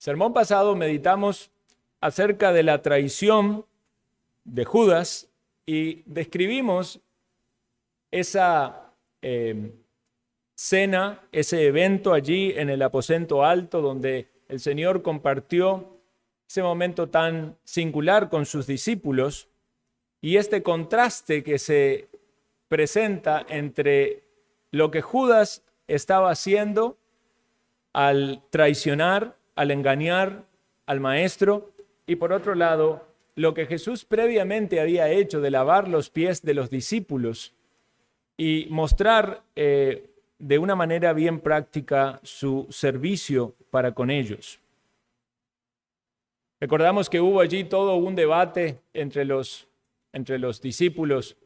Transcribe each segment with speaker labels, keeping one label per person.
Speaker 1: Sermón pasado meditamos acerca de la traición de Judas y describimos esa cena, ese evento allí en el aposento alto donde el Señor compartió ese momento tan singular con sus discípulos y este contraste que se presenta entre lo que Judas estaba haciendo al traicionar, al engañar al maestro, y por otro lado, lo que Jesús previamente había hecho de lavar los pies de los discípulos y mostrar de una manera bien práctica su servicio para con ellos. Recordamos que hubo allí todo un debate entre los discípulos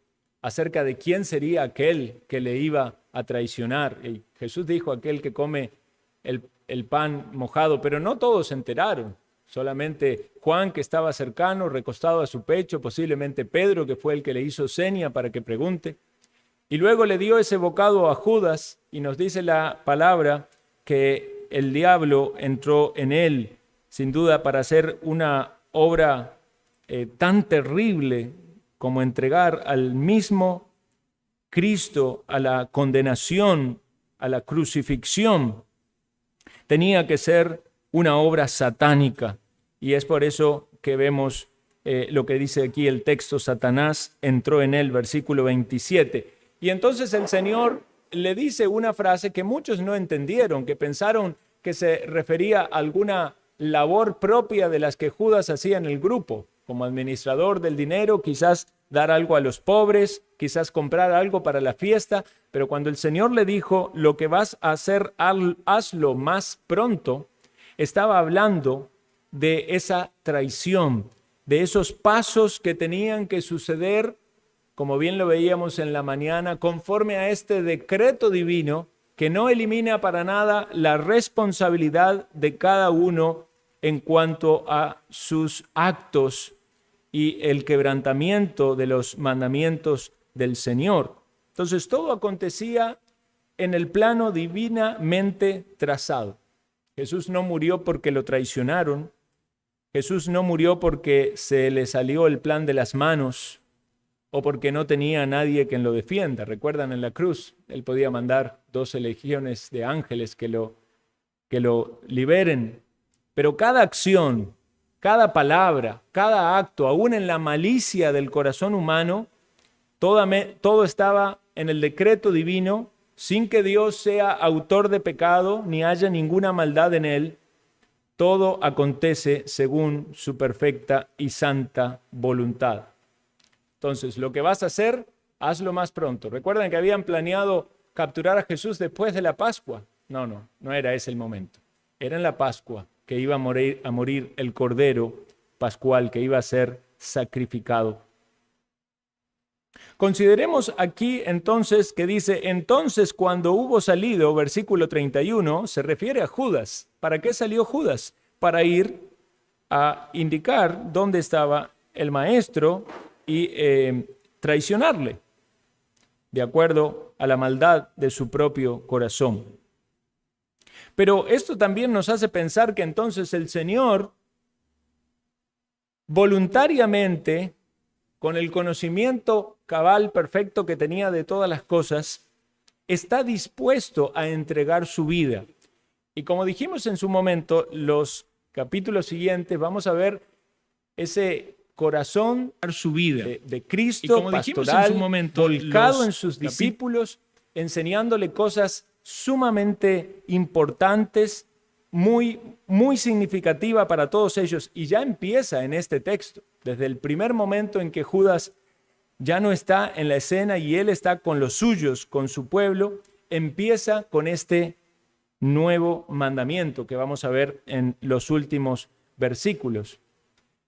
Speaker 1: acerca de quién sería aquel que le iba a traicionar. Y Jesús dijo, aquel que come el pan mojado, pero no todos se enteraron. Solamente Juan, que estaba cercano, recostado a su pecho, posiblemente Pedro, que fue el que le hizo seña para que pregunte. Y luego le dio ese bocado a Judas y nos dice la palabra que el diablo entró en él, sin duda para hacer una obra tan terrible como entregar al mismo Cristo a la condenación, a la crucifixión. Tenía que ser una obra satánica, y es por eso que vemos lo que dice aquí el texto: Satanás entró en él, versículo 27. Y entonces el Señor le dice una frase que muchos no entendieron, que pensaron que se refería a alguna labor propia de las que Judas hacía en el grupo, como administrador del dinero, quizás dar algo a los pobres, quizás comprar algo para la fiesta, pero cuando el Señor le dijo, lo que vas a hacer, hazlo más pronto, estaba hablando de esa traición, de esos pasos que tenían que suceder, como bien lo veíamos en la mañana, conforme a este decreto divino que no elimina para nada la responsabilidad de cada uno en cuanto a sus actos y el quebrantamiento de los mandamientos del Señor. Entonces todo acontecía en el plano divinamente trazado. Jesús no murió porque lo traicionaron. Jesús no murió porque se le salió el plan de las manos o porque no tenía a nadie quien lo defienda. Recuerdan en la cruz, él podía mandar 12 legiones de ángeles que lo liberen. Pero cada acción, cada palabra, cada acto, aún en la malicia del corazón humano, todo estaba en el decreto divino, sin que Dios sea autor de pecado ni haya ninguna maldad en él. Todo acontece según su perfecta y santa voluntad. Entonces, lo que vas a hacer, hazlo más pronto. ¿Recuerdan que habían planeado capturar a Jesús después de la Pascua? No era ese el momento. Era en la Pascua que iba a morir el Cordero Pascual, que iba a ser sacrificado. Consideremos aquí entonces que dice, entonces cuando hubo salido, versículo 31, se refiere a Judas. ¿Para qué salió Judas? Para ir a indicar dónde estaba el maestro y traicionarle, de acuerdo a la maldad de su propio corazón. Pero esto también nos hace pensar que entonces el Señor voluntariamente, con el conocimiento cabal perfecto que tenía de todas las cosas, está dispuesto a entregar su vida. Y como dijimos en su momento, los capítulos siguientes vamos a ver ese corazón, su vida de Cristo, y como pastoral, en su momento, volcado en sus discípulos, enseñándole cosas sumamente importantes, muy significativa para todos ellos. Y ya empieza en este texto, desde el primer momento en que Judas ya no está en la escena y él está con los suyos, con su pueblo, empieza con este nuevo mandamiento que vamos a ver en los últimos versículos.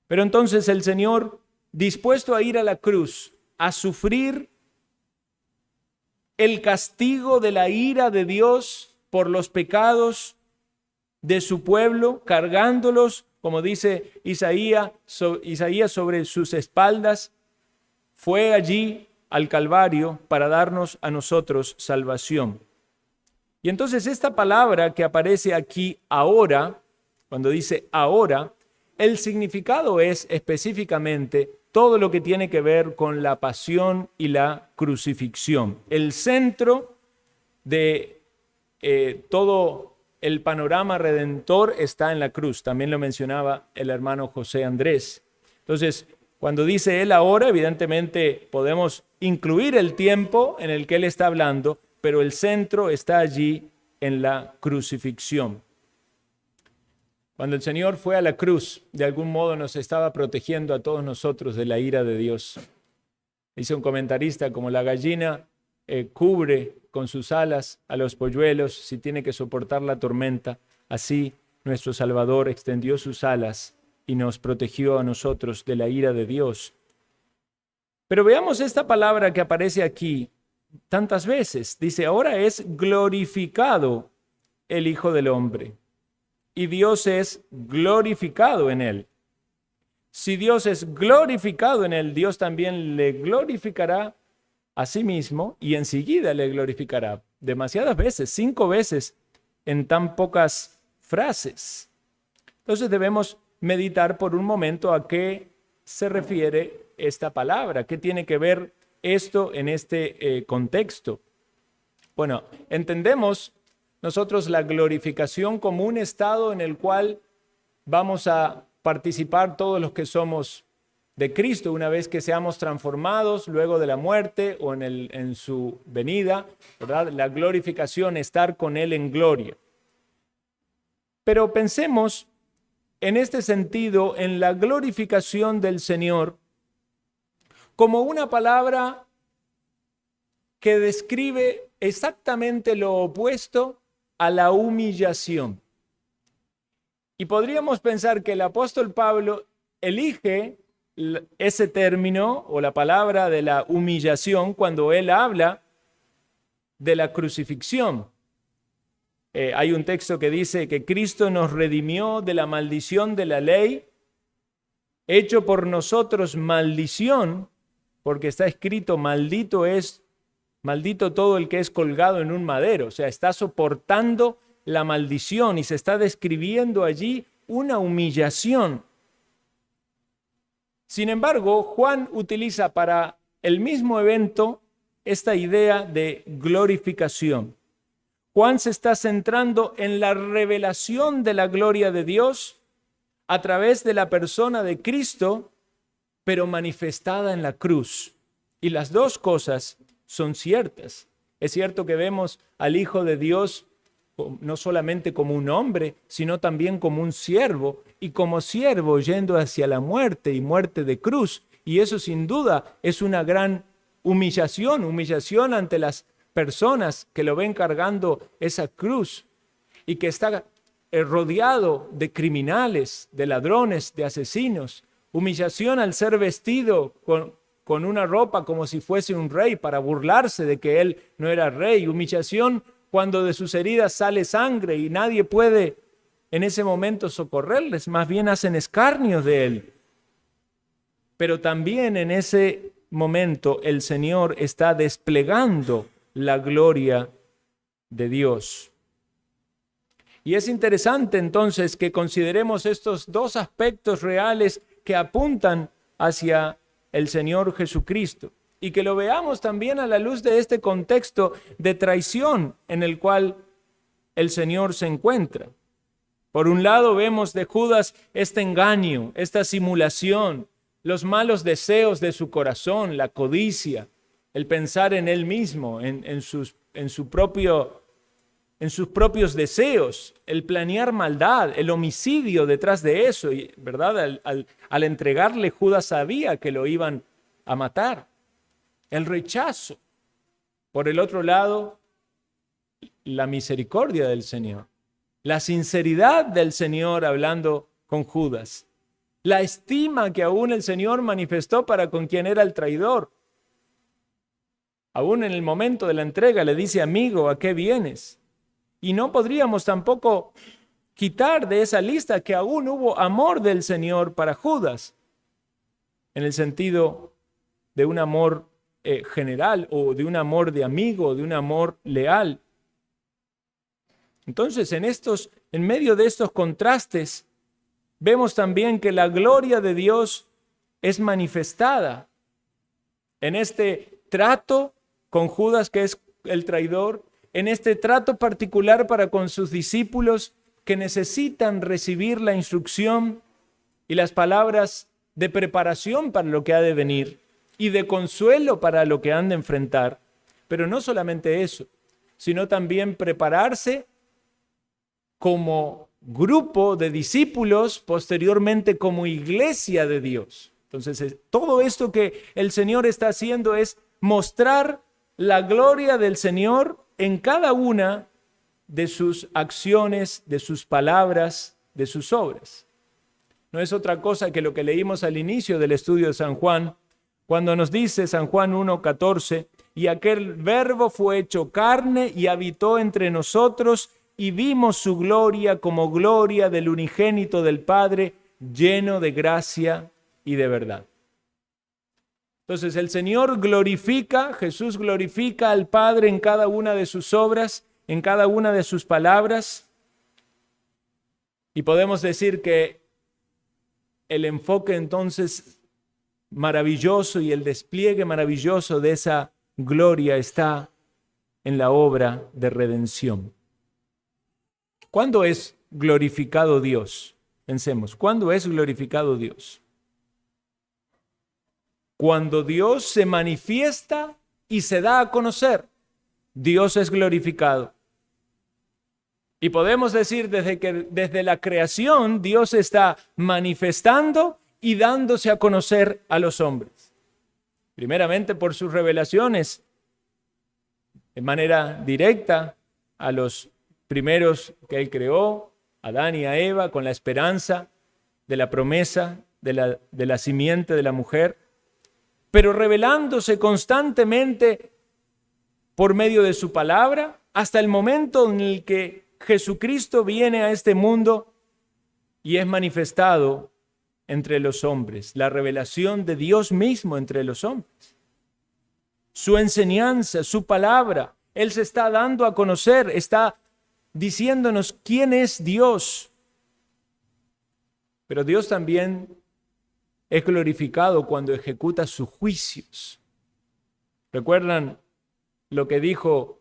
Speaker 1: Pero entonces el Señor, dispuesto a ir a la cruz, a sufrir el castigo de la ira de Dios por los pecados de su pueblo, cargándolos, como dice Isaías sobre sus espaldas, fue allí al Calvario para darnos a nosotros salvación. Y entonces esta palabra que aparece aquí ahora cuando dice ahora, el significado es específicamente todo lo que tiene que ver con la pasión y la crucifixión. El centro de todo el panorama redentor está en la cruz. También lo mencionaba el hermano José Andrés. Entonces, cuando dice él ahora, evidentemente podemos incluir el tiempo en el que él está hablando, pero el centro está allí en la crucifixión. Cuando el Señor fue a la cruz, de algún modo nos estaba protegiendo a todos nosotros de la ira de Dios. Dice un comentarista, como la gallina cubre con sus alas a los polluelos si tiene que soportar la tormenta, así nuestro Salvador extendió sus alas y nos protegió a nosotros de la ira de Dios. Pero veamos esta palabra que aparece aquí tantas veces. Dice, ahora es glorificado el Hijo del Hombre y Dios es glorificado en él. Si Dios es glorificado en él, Dios también le glorificará a sí mismo y enseguida le glorificará. Demasiadas veces, 5 veces en tan pocas frases. Entonces debemos meditar por un momento a qué se refiere esta palabra, qué tiene que ver esto en este contexto. Bueno, entendemos nosotros la glorificación como un estado en el cual vamos a participar todos los que somos de Cristo una vez que seamos transformados luego de la muerte o en su venida, ¿verdad? La glorificación, estar con Él en gloria. Pero pensemos en este sentido en la glorificación del Señor como una palabra que describe exactamente lo opuesto a la humillación. Y podríamos pensar que el apóstol Pablo elige ese término o la palabra de la humillación cuando él habla de la crucifixión. Hay un texto que dice que Cristo nos redimió de la maldición de la ley, hecho por nosotros maldición, porque está escrito, maldito todo el que es colgado en un madero. O sea, está soportando la maldición y se está describiendo allí una humillación. Sin embargo, Juan utiliza para el mismo evento esta idea de glorificación. Juan se está centrando en la revelación de la gloria de Dios a través de la persona de Cristo, pero manifestada en la cruz. Y las dos cosas son ciertas. Es cierto que vemos al Hijo de Dios no solamente como un hombre, sino también como un siervo, y como siervo yendo hacia la muerte y muerte de cruz. Y eso sin duda es una gran humillación ante las personas que lo ven cargando esa cruz y que está rodeado de criminales, de ladrones, de asesinos. Humillación al ser vestido con una ropa como si fuese un rey para burlarse de que él no era rey. Humillación cuando de sus heridas sale sangre y nadie puede en ese momento socorrerles, más bien hacen escarnios de él. Pero también en ese momento el Señor está desplegando la gloria de Dios. Y es interesante entonces que consideremos estos dos aspectos reales que apuntan hacia el Señor Jesucristo y que lo veamos también a la luz de este contexto de traición en el cual el Señor se encuentra. Por un lado vemos de Judas este engaño, esta simulación, los malos deseos de su corazón, la codicia, el pensar en él mismo, en sus propios deseos, el planear maldad, el homicidio detrás de eso, ¿verdad? Al entregarle, Judas sabía que lo iban a matar. El rechazo. Por el otro lado, la misericordia del Señor, la sinceridad del Señor hablando con Judas, la estima que aún el Señor manifestó para con quien era el traidor. Aún en el momento de la entrega le dice, amigo, ¿a qué vienes? Y no podríamos tampoco quitar de esa lista que aún hubo amor del Señor para Judas, en el sentido de un amor general o de un amor de amigo, de un amor leal. Entonces, en medio de estos contrastes, vemos también que la gloria de Dios es manifestada en este trato con Judas, que es el traidor, en este trato particular para con sus discípulos que necesitan recibir la instrucción y las palabras de preparación para lo que ha de venir y de consuelo para lo que han de enfrentar. Pero no solamente eso, sino también prepararse como grupo de discípulos, posteriormente como iglesia de Dios. Entonces, todo esto que el Señor está haciendo es mostrar la gloria del Señor en cada una de sus acciones, de sus palabras, de sus obras. No es otra cosa que lo que leímos al inicio del estudio de San Juan, cuando nos dice San Juan 1:14, y aquel verbo fue hecho carne y habitó entre nosotros, y vimos su gloria como gloria del unigénito del Padre, lleno de gracia y de verdad. Entonces el Señor glorifica, Jesús glorifica al Padre en cada una de sus obras, en cada una de sus palabras. Y podemos decir que el enfoque entonces maravilloso y el despliegue maravilloso de esa gloria está en la obra de redención. ¿Cuándo es glorificado Dios? Pensemos, ¿cuándo es glorificado Dios? Cuando Dios se manifiesta y se da a conocer, Dios es glorificado. Y podemos decir desde la creación, Dios está manifestando y dándose a conocer a los hombres. Primeramente por sus revelaciones, de manera directa a los primeros que Él creó, a Adán y a Eva, con la esperanza de la promesa de la simiente de la mujer, pero revelándose constantemente por medio de su palabra, hasta el momento en el que Jesucristo viene a este mundo y es manifestado entre los hombres, la revelación de Dios mismo entre los hombres. Su enseñanza, su palabra, Él se está dando a conocer, está diciéndonos quién es Dios. Pero Dios también es glorificado cuando ejecuta sus juicios. ¿Recuerdan lo que dijo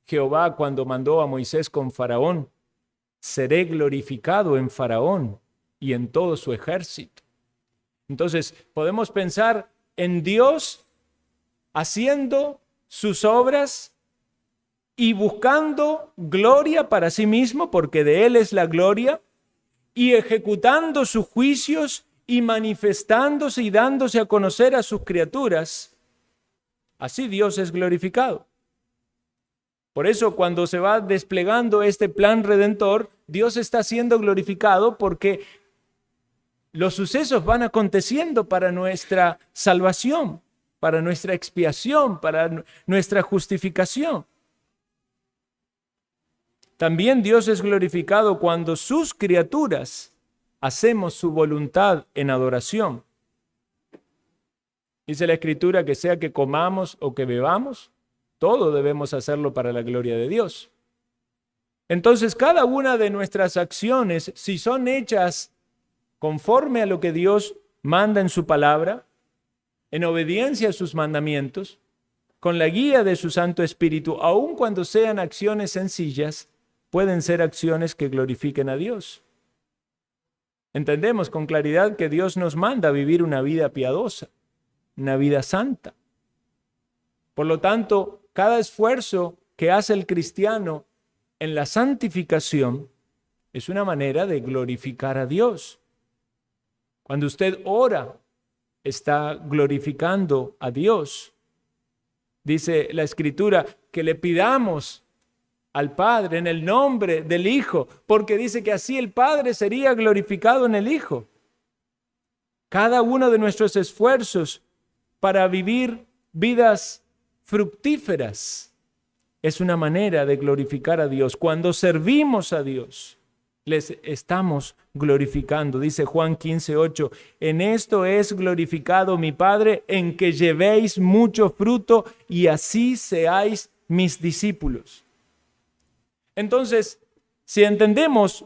Speaker 1: Jehová cuando mandó a Moisés con Faraón? Seré glorificado en Faraón y en todo su ejército. Entonces, podemos pensar en Dios haciendo sus obras y buscando gloria para sí mismo, porque de Él es la gloria, y ejecutando sus juicios y manifestándose y dándose a conocer a sus criaturas. Así Dios es glorificado. Por eso, cuando se va desplegando este plan redentor, Dios está siendo glorificado porque los sucesos van aconteciendo para nuestra salvación, para nuestra expiación, para nuestra justificación. También Dios es glorificado cuando sus criaturas hacemos su voluntad en adoración. Dice la Escritura que sea que comamos o que bebamos, todo debemos hacerlo para la gloria de Dios. Entonces, cada una de nuestras acciones, si son hechas conforme a lo que Dios manda en su palabra, en obediencia a sus mandamientos, con la guía de su Santo Espíritu, aun cuando sean acciones sencillas, pueden ser acciones que glorifiquen a Dios. Entendemos con claridad que Dios nos manda a vivir una vida piadosa, una vida santa. Por lo tanto, cada esfuerzo que hace el cristiano en la santificación es una manera de glorificar a Dios. Cuando usted ora, está glorificando a Dios. Dice la Escritura que le pidamos al Padre en el nombre del Hijo, porque dice que así el Padre sería glorificado en el Hijo. Cada uno de nuestros esfuerzos para vivir vidas fructíferas es una manera de glorificar a Dios. Cuando servimos a Dios, les estamos glorificando. Dice Juan 15:8, en esto es glorificado mi Padre, en que llevéis mucho fruto y así seáis mis discípulos. Entonces, si entendemos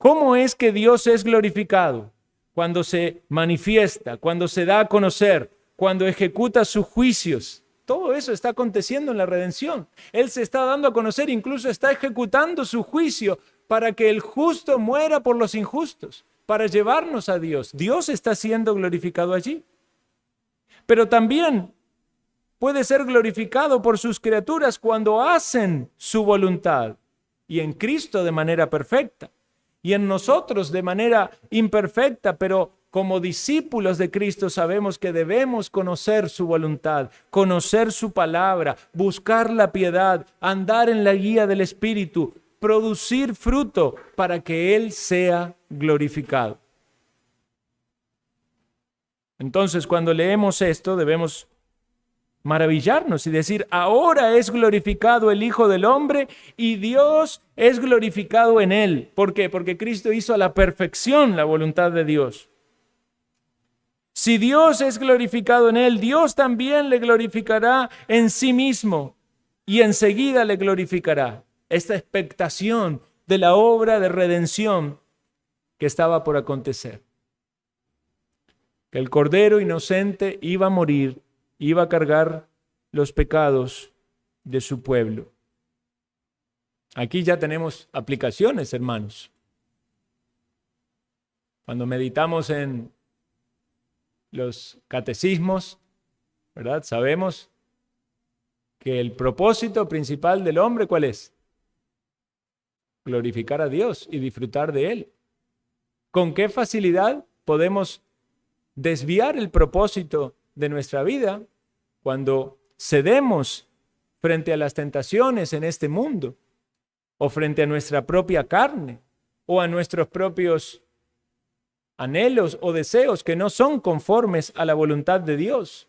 Speaker 1: ¿Cómo es que Dios es glorificado? Cuando se manifiesta, cuando se da a conocer, cuando ejecuta sus juicios. Todo eso está aconteciendo en la redención. Él se está dando a conocer, incluso está ejecutando su juicio para que el justo muera por los injustos, para llevarnos a Dios. Dios está siendo glorificado allí. Pero también puede ser glorificado por sus criaturas cuando hacen su voluntad, y en Cristo de manera perfecta, y en nosotros de manera imperfecta, pero como discípulos de Cristo sabemos que debemos conocer su voluntad, conocer su palabra, buscar la piedad, andar en la guía del Espíritu, producir fruto para que Él sea glorificado. Entonces, cuando leemos esto, debemos maravillarnos y decir, ahora es glorificado el Hijo del Hombre y Dios es glorificado en Él. ¿Por qué? Porque Cristo hizo a la perfección la voluntad de Dios. Si Dios es glorificado en Él, Dios también le glorificará en sí mismo y enseguida le glorificará. Esta expectación de la obra de redención que estaba por acontecer. Que el Cordero inocente iba a morir, iba a cargar los pecados de su pueblo. Aquí ya tenemos aplicaciones, hermanos. Cuando meditamos en los catecismos, ¿verdad? Sabemos que el propósito principal del hombre, ¿cuál es? Glorificar a Dios y disfrutar de Él. ¿Con qué facilidad podemos desviar el propósito de nuestra vida cuando cedemos frente a las tentaciones en este mundo, o frente a nuestra propia carne, o a nuestros propios anhelos o deseos que no son conformes a la voluntad de Dios?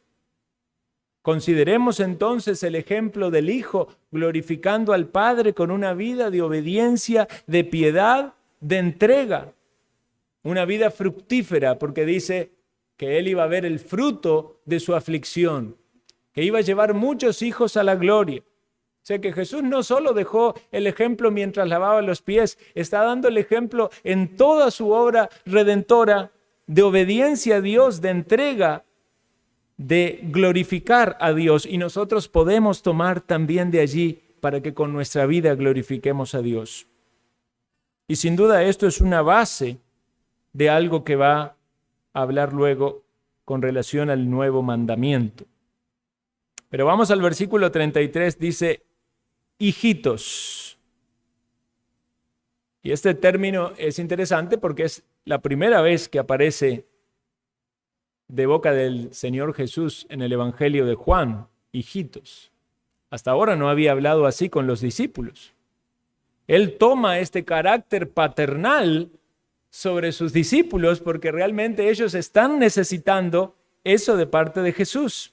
Speaker 1: Consideremos entonces el ejemplo del Hijo glorificando al Padre con una vida de obediencia, de piedad, de entrega, una vida fructífera, porque dice que Él iba a ver el fruto de su aflicción, que iba a llevar muchos hijos a la gloria. O sea que Jesús no solo dejó el ejemplo mientras lavaba los pies, está dando el ejemplo en toda su obra redentora de obediencia a Dios, de entrega, de glorificar a Dios. Y nosotros podemos tomar también de allí para que con nuestra vida glorifiquemos a Dios. Y sin duda esto es una base de algo que va a hablar luego con relación al nuevo mandamiento. Pero vamos al versículo 33, dice, hijitos. Y este término es interesante porque es la primera vez que aparece de boca del Señor Jesús en el Evangelio de Juan, hijitos. Hasta ahora no había hablado así con los discípulos. Él toma este carácter paternal sobre sus discípulos porque realmente ellos están necesitando eso de parte de Jesús.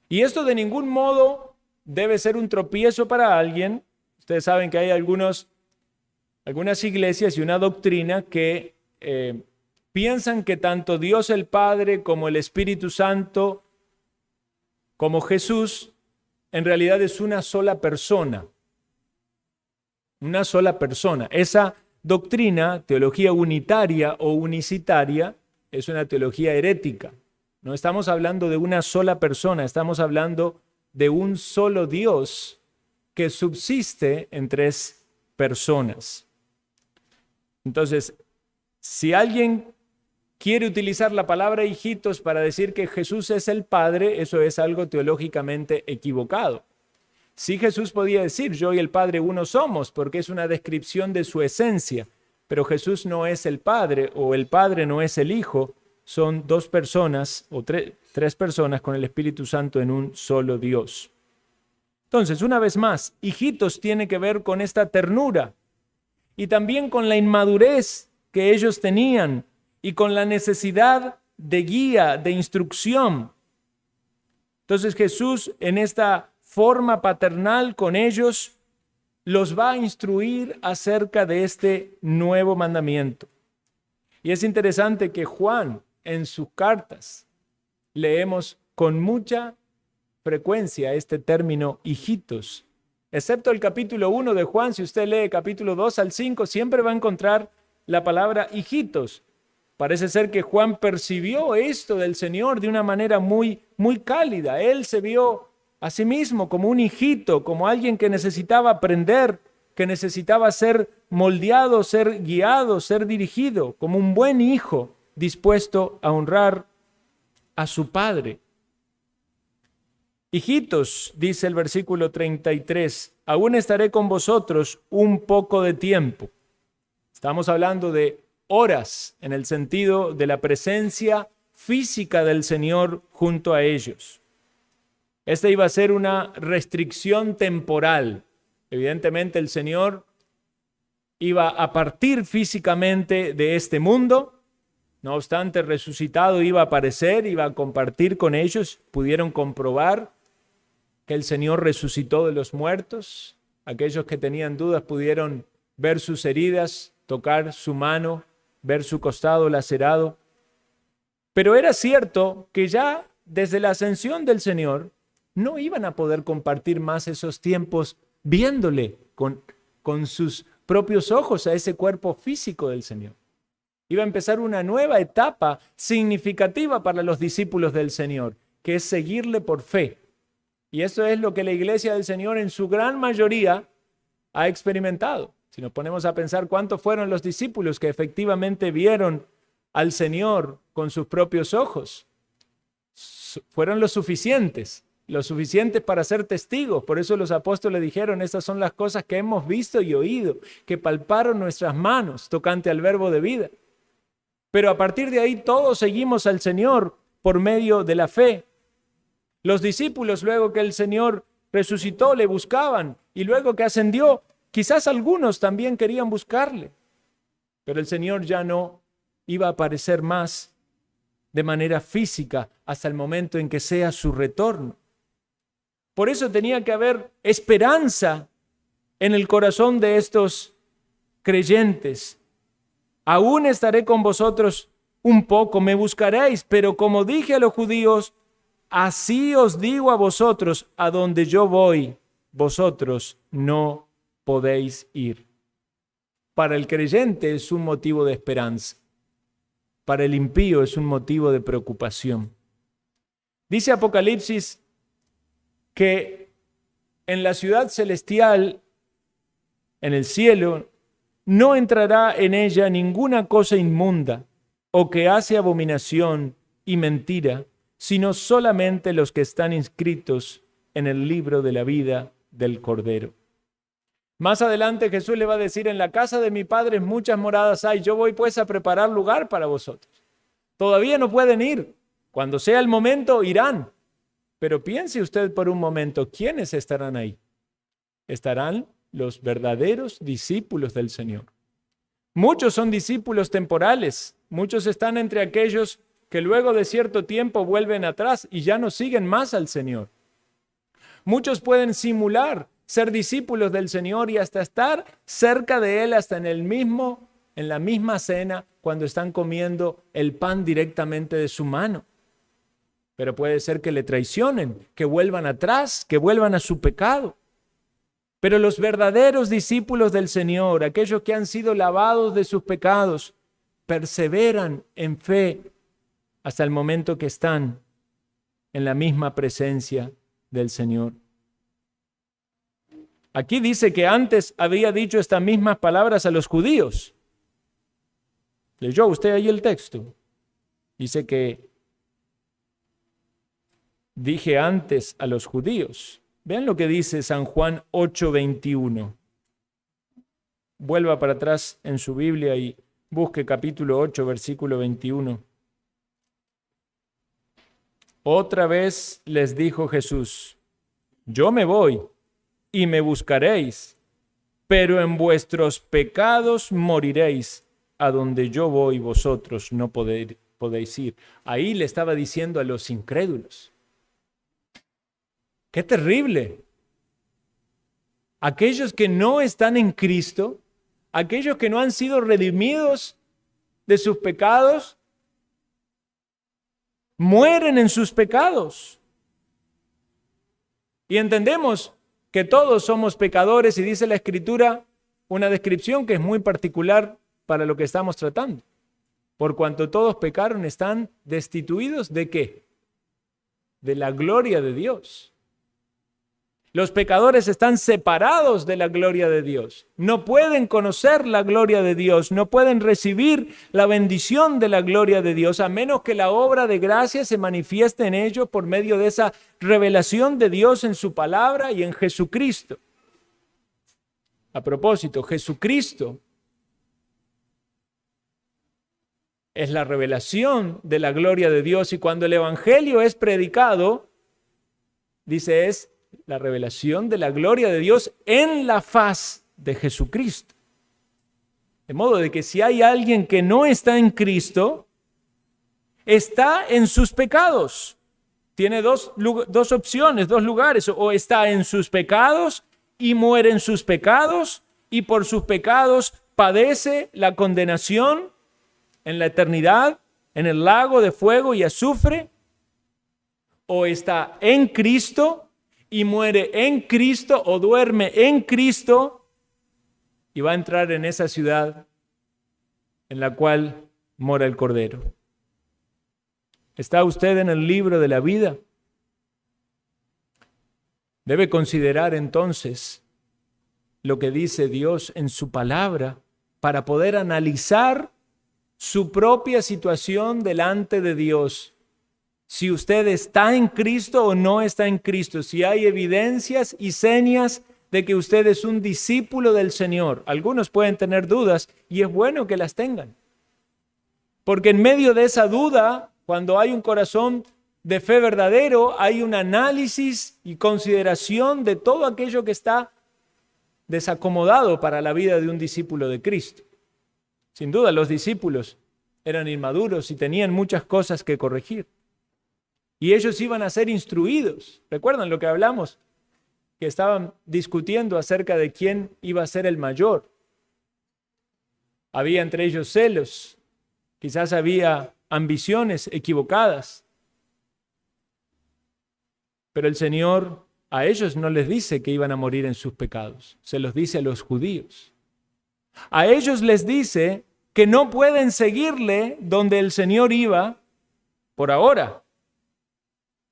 Speaker 1: Y esto de ningún modo debe ser un tropiezo para alguien. Ustedes saben que hay algunas iglesias y una doctrina que piensan que tanto Dios el Padre como el Espíritu Santo, como Jesús, en realidad es una sola persona. Una sola persona. Esa doctrina, teología unitaria o unicitaria, es una teología herética. No estamos hablando de una sola persona, estamos hablando de un solo Dios que subsiste en tres personas. Entonces, si alguien quiere utilizar la palabra hijitos para decir que Jesús es el Padre, eso es algo teológicamente equivocado. Sí, Jesús podía decir, yo y el Padre uno somos, porque es una descripción de su esencia, pero Jesús no es el Padre, o el Padre no es el Hijo, son dos personas, o tres personas con el Espíritu Santo en un solo Dios. Entonces, una vez más, hijitos tiene que ver con esta ternura, y también con la inmadurez que ellos tenían, y con la necesidad de guía, de instrucción. Entonces Jesús en esta forma paternal con ellos los va a instruir acerca de este nuevo mandamiento. Y es interesante que Juan en sus cartas leemos con mucha frecuencia este término hijitos excepto el capítulo 1 de Juan. Si usted lee capítulo 2 al 5, siempre va a encontrar la palabra hijitos. Parece ser que Juan percibió esto del Señor de una manera muy cálida. Él se vio a sí mismo como un hijito, como alguien que necesitaba aprender, que necesitaba ser moldeado, ser guiado, ser dirigido, como un buen hijo dispuesto a honrar a su padre. Hijitos, dice el versículo 33, aún estaré con vosotros un poco de tiempo. Estamos hablando de horas en el sentido de la presencia física del Señor junto a ellos. Esta iba a ser una restricción temporal. Evidentemente el Señor iba a partir físicamente de este mundo. No obstante, resucitado iba a aparecer, iba a compartir con ellos. Pudieron comprobar que el Señor resucitó de los muertos. Aquellos que tenían dudas pudieron ver sus heridas, tocar su mano, ver su costado lacerado. Pero era cierto que ya desde la ascensión del Señor no iban a poder compartir más esos tiempos viéndole con sus propios ojos a ese cuerpo físico del Señor. Iba a empezar una nueva etapa significativa para los discípulos del Señor, que es seguirle por fe. Y eso es lo que la iglesia del Señor en su gran mayoría ha experimentado. Si nos ponemos a pensar cuántos fueron los discípulos que efectivamente vieron al Señor con sus propios ojos, fueron los suficientes para ser testigos. Por eso los apóstoles dijeron, estas son las cosas que hemos visto y oído, que palparon nuestras manos tocante al verbo de vida. Pero a partir de ahí todos seguimos al Señor por medio de la fe. Los discípulos, luego que el Señor resucitó, le buscaban, y luego que ascendió, quizás algunos también querían buscarle, pero el Señor ya no iba a aparecer más de manera física hasta el momento en que sea su retorno. Por eso tenía que haber esperanza en el corazón de estos creyentes. Aún estaré con vosotros un poco, me buscaréis, pero como dije a los judíos, así os digo a vosotros, a donde yo voy, vosotros no podéis ir. Para el creyente es un motivo de esperanza. Para el impío es un motivo de preocupación. Dice Apocalipsis que en la ciudad celestial, en el cielo, no entrará en ella ninguna cosa inmunda o que hace abominación y mentira, sino solamente los que están inscritos en el libro de la vida del Cordero. Más adelante Jesús le va a decir, en la casa de mi Padre muchas moradas hay, yo voy pues a preparar lugar para vosotros. Todavía no pueden ir, cuando sea el momento irán. Pero piense usted por un momento, ¿quiénes estarán ahí? Estarán los verdaderos discípulos del Señor. Muchos son discípulos temporales, muchos están entre aquellos que luego de cierto tiempo vuelven atrás y ya no siguen más al Señor. Muchos pueden simular ser discípulos del Señor y hasta estar cerca de Él, hasta en la misma cena, cuando están comiendo el pan directamente de su mano. Pero puede ser que le traicionen, que vuelvan atrás, que vuelvan a su pecado. Pero los verdaderos discípulos del Señor, aquellos que han sido lavados de sus pecados, perseveran en fe hasta el momento que están en la misma presencia del Señor. Aquí dice que antes había dicho estas mismas palabras a los judíos. ¿Leyó usted ahí el texto? Dice que dije antes a los judíos. Vean lo que dice San Juan 8:21. Vuelva para atrás en su Biblia y busque capítulo 8, versículo 21. Otra vez les dijo Jesús, yo me voy y me buscaréis, pero en vuestros pecados moriréis. A donde yo voy, vosotros no podéis ir. Ahí le estaba diciendo a los incrédulos. ¡Qué terrible! Aquellos que no están en Cristo, aquellos que no han sido redimidos de sus pecados, mueren en sus pecados. Y entendemos que todos somos pecadores, y dice la Escritura una descripción que es muy particular para lo que estamos tratando. Por cuanto todos pecaron, están destituidos ¿de qué? De la gloria de Dios. Los pecadores están separados de la gloria de Dios. No pueden conocer la gloria de Dios, no pueden recibir la bendición de la gloria de Dios, a menos que la obra de gracia se manifieste en ellos por medio de esa revelación de Dios en su palabra y en Jesucristo. A propósito, Jesucristo es la revelación de la gloria de Dios, y cuando el evangelio es predicado, dice, es la revelación de la gloria de Dios en la faz de Jesucristo. De modo de que si hay alguien que no está en Cristo, está en sus pecados. Tiene dos opciones, dos lugares: o está en sus pecados y muere en sus pecados, y por sus pecados padece la condenación en la eternidad, en el lago de fuego y azufre, o está en Cristo y muere en Cristo, o duerme en Cristo y va a entrar en esa ciudad en la cual mora el Cordero. ¿Está usted en el libro de la vida? Debe considerar entonces lo que dice Dios en su palabra para poder analizar su propia situación delante de Dios. Si usted está en Cristo o no está en Cristo, si hay evidencias y señas de que usted es un discípulo del Señor. Algunos pueden tener dudas y es bueno que las tengan. Porque en medio de esa duda, cuando hay un corazón de fe verdadero, hay un análisis y consideración de todo aquello que está desacomodado para la vida de un discípulo de Cristo. Sin duda, los discípulos eran inmaduros y tenían muchas cosas que corregir. Y ellos iban a ser instruidos. ¿Recuerdan lo que hablamos? Que estaban discutiendo acerca de quién iba a ser el mayor. Había entre ellos celos. Quizás había ambiciones equivocadas. Pero el Señor a ellos no les dice que iban a morir en sus pecados. Se los dice a los judíos. A ellos les dice que no pueden seguirle donde el Señor iba por ahora.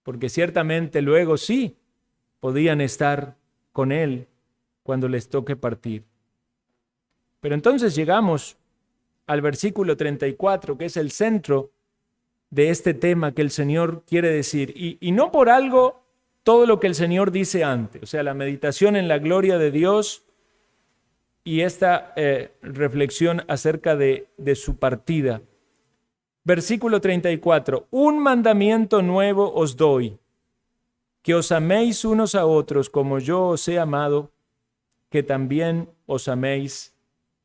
Speaker 1: Porque ciertamente luego sí podían estar con Él cuando les toque partir. Pero entonces llegamos al versículo 34, que es el centro de este tema que el Señor quiere decir. Y no por algo todo lo que el Señor dice antes, o sea, la meditación en la gloria de Dios y esta reflexión acerca de su partida. Versículo 34, un mandamiento nuevo os doy, que os améis unos a otros como yo os he amado, que también os améis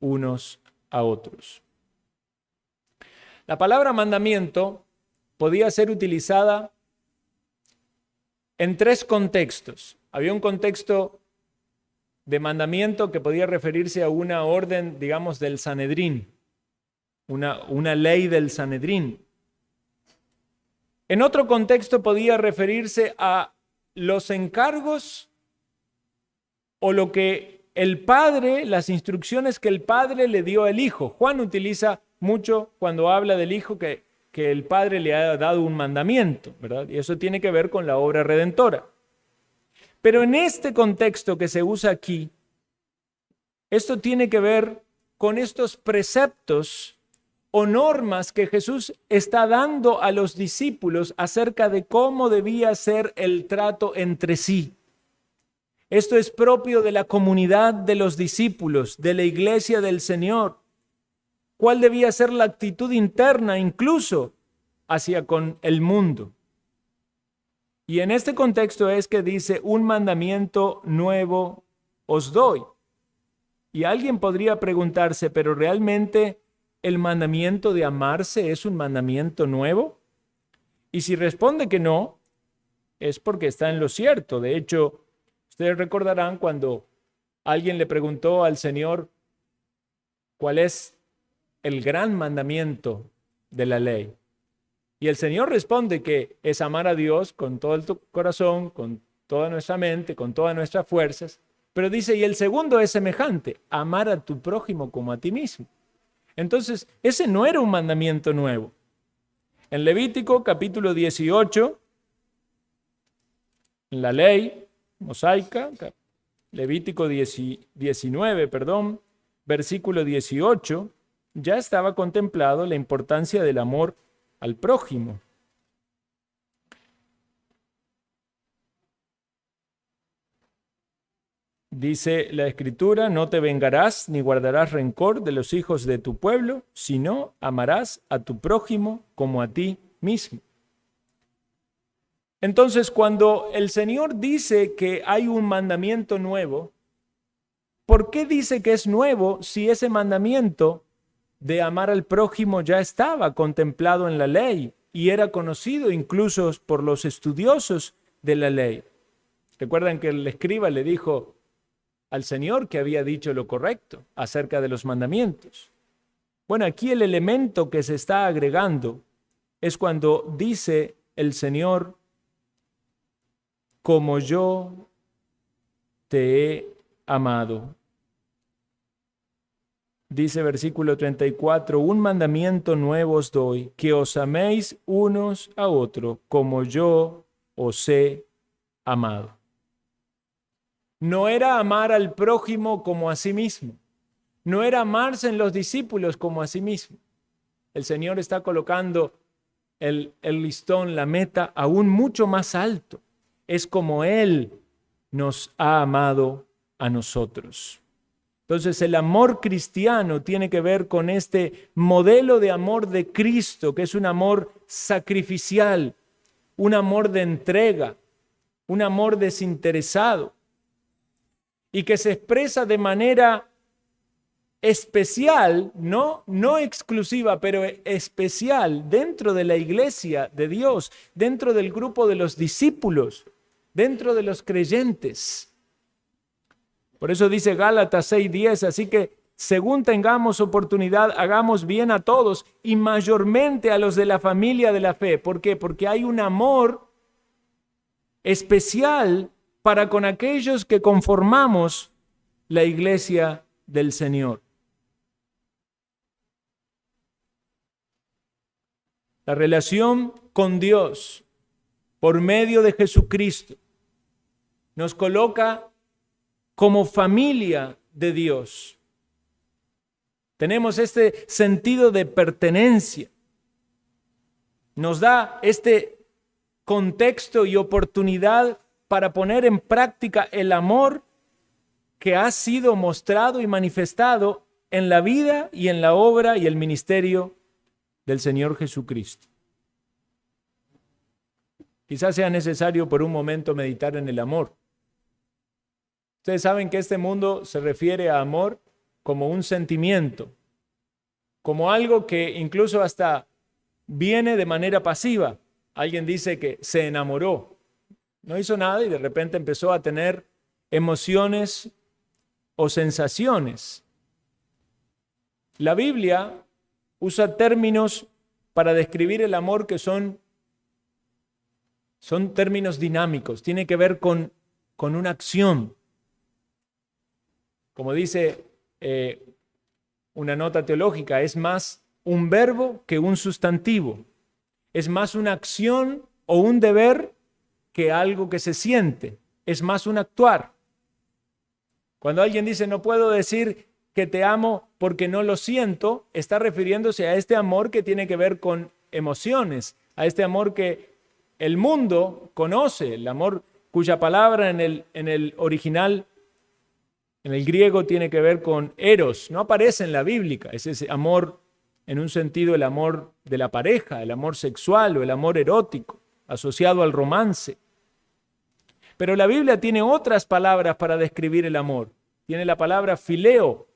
Speaker 1: unos a otros. La palabra mandamiento podía ser utilizada en tres contextos. Había un contexto de mandamiento que podía referirse a una orden, digamos, del Sanedrín. Una ley del Sanedrín. En otro contexto podía referirse a los encargos o lo que el padre, las instrucciones que el padre le dio al hijo. Juan utiliza mucho cuando habla del hijo que el padre le ha dado un mandamiento, ¿verdad? Y eso tiene que ver con la obra redentora. Pero en este contexto que se usa aquí, esto tiene que ver con estos preceptos o normas que Jesús está dando a los discípulos acerca de cómo debía ser el trato entre sí. Esto es propio de la comunidad de los discípulos, de la iglesia del Señor. ¿Cuál debía ser la actitud interna incluso hacia con el mundo? Y en este contexto es que dice, un mandamiento nuevo os doy. Y alguien podría preguntarse, ¿pero realmente el mandamiento de amarse es un mandamiento nuevo? Y si responde que no, es porque está en lo cierto. De hecho, ustedes recordarán cuando alguien le preguntó al Señor cuál es el gran mandamiento de la ley. Y el Señor responde que es amar a Dios con todo tu corazón, con toda nuestra mente, con todas nuestras fuerzas. Pero dice, y el segundo es semejante, amar a tu prójimo como a ti mismo. Entonces, ese no era un mandamiento nuevo. En Levítico capítulo 18, en la ley mosaica, Levítico 19, versículo 18, ya estaba contemplado la importancia del amor al prójimo. Dice la Escritura, no te vengarás ni guardarás rencor de los hijos de tu pueblo, sino amarás a tu prójimo como a ti mismo. Entonces, cuando el Señor dice que hay un mandamiento nuevo, ¿por qué dice que es nuevo si ese mandamiento de amar al prójimo ya estaba contemplado en la ley y era conocido incluso por los estudiosos de la ley? Recuerdan que el escriba le dijo al Señor que había dicho lo correcto acerca de los mandamientos. Bueno, aquí el elemento que se está agregando es cuando dice el Señor, como yo te he amado. Dice versículo 34, un mandamiento nuevo os doy, que os améis unos a otros, como yo os he amado. No era amar al prójimo como a sí mismo. No era amarse en los discípulos como a sí mismo. El Señor está colocando el listón, la meta, aún mucho más alto. Es como Él nos ha amado a nosotros. Entonces, el amor cristiano tiene que ver con este modelo de amor de Cristo, que es un amor sacrificial, un amor de entrega, un amor desinteresado, y que se expresa de manera especial, no exclusiva, pero especial dentro de la iglesia de Dios, dentro del grupo de los discípulos, dentro de los creyentes. Por eso dice Gálatas 6:10, así que según tengamos oportunidad, hagamos bien a todos y mayormente a los de la familia de la fe. ¿Por qué? Porque hay un amor especial para con aquellos que conformamos la iglesia del Señor. La relación con Dios por medio de Jesucristo nos coloca como familia de Dios. Tenemos este sentido de pertenencia. Nos da este contexto y oportunidad para poner en práctica el amor que ha sido mostrado y manifestado en la vida y en la obra y el ministerio del Señor Jesucristo. Quizás sea necesario por un momento meditar en el amor. Ustedes saben que este mundo se refiere a amor como un sentimiento, como algo que incluso hasta viene de manera pasiva. Alguien dice que se enamoró, no hizo nada y de repente empezó a tener emociones o sensaciones. La Biblia usa términos para describir el amor que son términos dinámicos, tiene que ver con una acción. Como dice una nota teológica, es más un verbo que un sustantivo. Es más una acción o un deber que algo que se siente. Es más un actuar. Cuando alguien dice, no puedo decir que te amo porque no lo siento, está refiriéndose a este amor que tiene que ver con emociones, a este amor que el mundo conoce, el amor cuya palabra en el original, en el griego, tiene que ver con eros. No aparece en la bíblica, es ese amor, en un sentido, el amor de la pareja, el amor sexual o el amor erótico, asociado al romance. Pero la Biblia tiene otras palabras para describir el amor. Tiene la palabra fileo.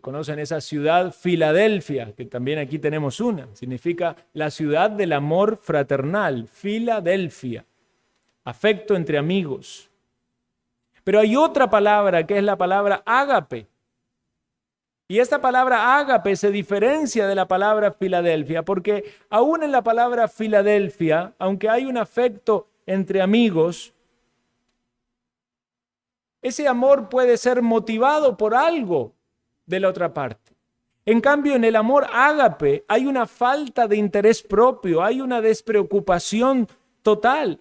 Speaker 1: Conocen esa ciudad Filadelfia, que también aquí tenemos una. Significa la ciudad del amor fraternal, Filadelfia. Afecto entre amigos. Pero hay otra palabra que es la palabra ágape. Y esta palabra ágape se diferencia de la palabra Filadelfia, porque aún en la palabra Filadelfia, aunque hay un afecto entre amigos, ese amor puede ser motivado por algo de la otra parte. En cambio, en el amor ágape hay una falta de interés propio, hay una despreocupación total.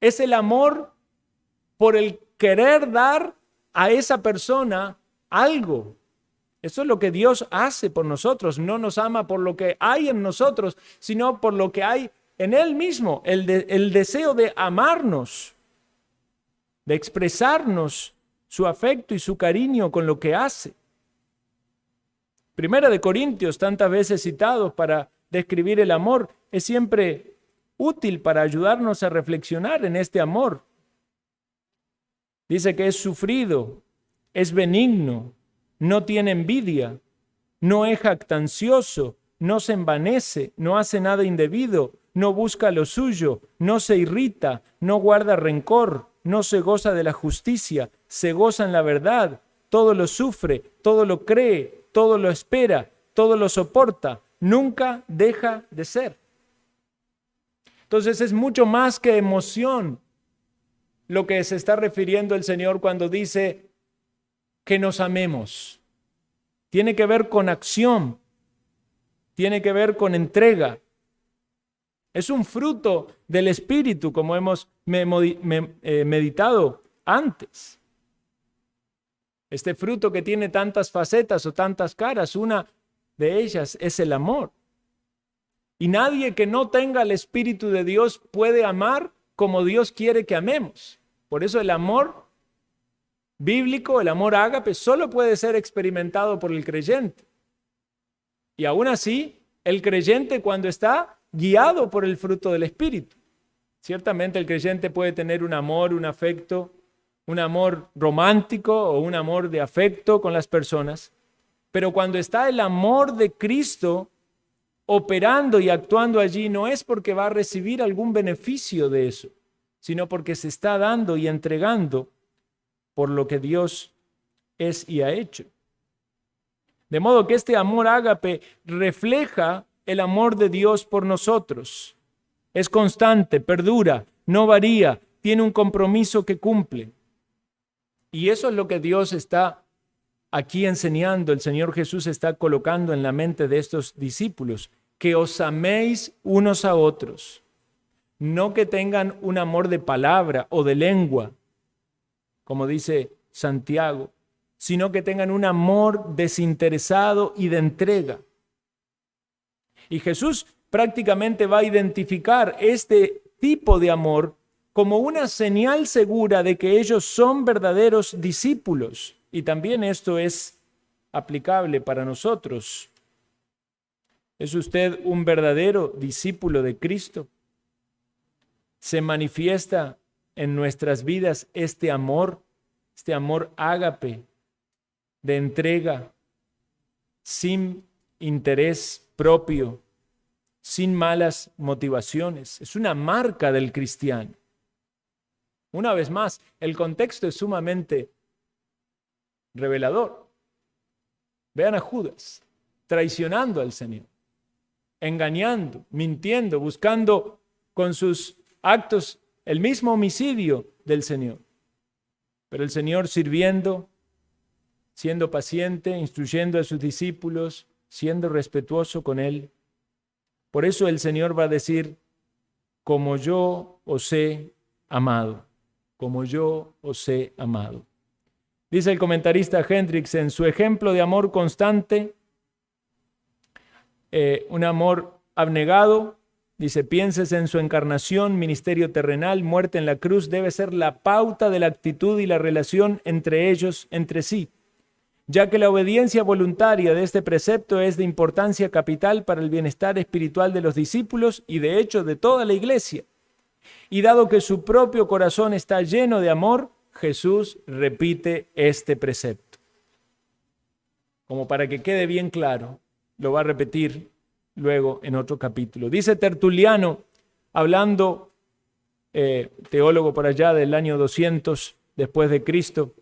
Speaker 1: Es el amor por el querer dar a esa persona algo. Eso es lo que Dios hace por nosotros. No nos ama por lo que hay en nosotros, sino por lo que hay en Él mismo. El deseo de amarnos, de expresarnos su afecto y su cariño con lo que hace. Primera de Corintios, tantas veces citados para describir el amor, es siempre útil para ayudarnos a reflexionar en este amor. Dice que es sufrido, es benigno, no tiene envidia, no es jactancioso, no se envanece, no hace nada indebido, no busca lo suyo, no se irrita, no guarda rencor, no se goza de la justicia, se goza en la verdad, todo lo sufre, todo lo cree, todo lo espera, todo lo soporta, nunca deja de ser. Entonces es mucho más que emoción lo que se está refiriendo el Señor cuando dice que nos amemos. Tiene que ver con acción, tiene que ver con entrega. Es un fruto del Espíritu, como hemos meditado antes. Este fruto que tiene tantas facetas o tantas caras, una de ellas es el amor. Y nadie que no tenga el Espíritu de Dios puede amar como Dios quiere que amemos. Por eso el amor bíblico, el amor ágape, solo puede ser experimentado por el creyente. Y aún así, el creyente cuando está guiado por el fruto del Espíritu. Ciertamente el creyente puede tener un amor, un afecto, un amor romántico o un amor de afecto con las personas, pero cuando está el amor de Cristo operando y actuando allí, no es porque va a recibir algún beneficio de eso, sino porque se está dando y entregando por lo que Dios es y ha hecho. De modo que este amor ágape refleja el amor de Dios por nosotros. Es constante, perdura, no varía, tiene un compromiso que cumple. Y eso es lo que Dios está aquí enseñando, el Señor Jesús está colocando en la mente de estos discípulos, que os améis unos a otros, no que tengan un amor de palabra o de lengua, como dice Santiago, sino que tengan un amor desinteresado y de entrega. Y Jesús prácticamente va a identificar este tipo de amor como una señal segura de que ellos son verdaderos discípulos. Y también esto es aplicable para nosotros. ¿Es usted un verdadero discípulo de Cristo? ¿Se manifiesta en nuestras vidas este amor ágape de entrega, sin interés propio, sin malas motivaciones? Es una marca del cristiano. Una vez más, el contexto es sumamente revelador. Vean a Judas traicionando al Señor, engañando, mintiendo, buscando con sus actos el mismo homicidio del Señor. Pero el Señor sirviendo, siendo paciente, instruyendo a sus discípulos, siendo respetuoso con Él. Por eso el Señor va a decir, como yo os he amado, como yo os he amado. Dice el comentarista Hendricks, en su ejemplo de amor constante, un amor abnegado, dice, pienses en su encarnación, ministerio terrenal, muerte en la cruz, debe ser la pauta de la actitud y la relación entre ellos, entre sí, ya que la obediencia voluntaria de este precepto es de importancia capital para el bienestar espiritual de los discípulos y de hecho de toda la iglesia. Y dado que su propio corazón está lleno de amor, Jesús repite este precepto. Como para que quede bien claro, lo va a repetir luego en otro capítulo. Dice Tertuliano, hablando, teólogo por allá del año 200 después de Cristo,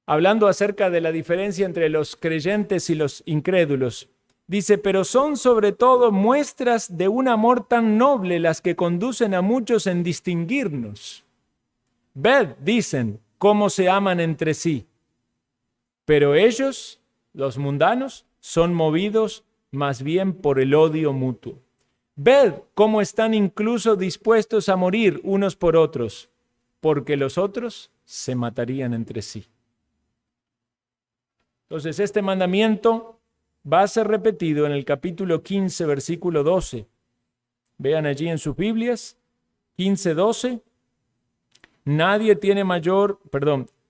Speaker 1: hablando acerca de la diferencia entre los creyentes y los incrédulos, Dice, pero son sobre todo muestras de un amor tan noble las que conducen a muchos en distinguirnos. Ved, dicen, cómo se aman entre sí. Pero ellos, los mundanos, son movidos más bien por el odio mutuo. Ved cómo están incluso dispuestos a morir unos por otros, porque los otros se matarían entre sí. Entonces, este mandamiento va a ser repetido en el capítulo 15, versículo 12. Vean allí en sus Biblias, 15, 12.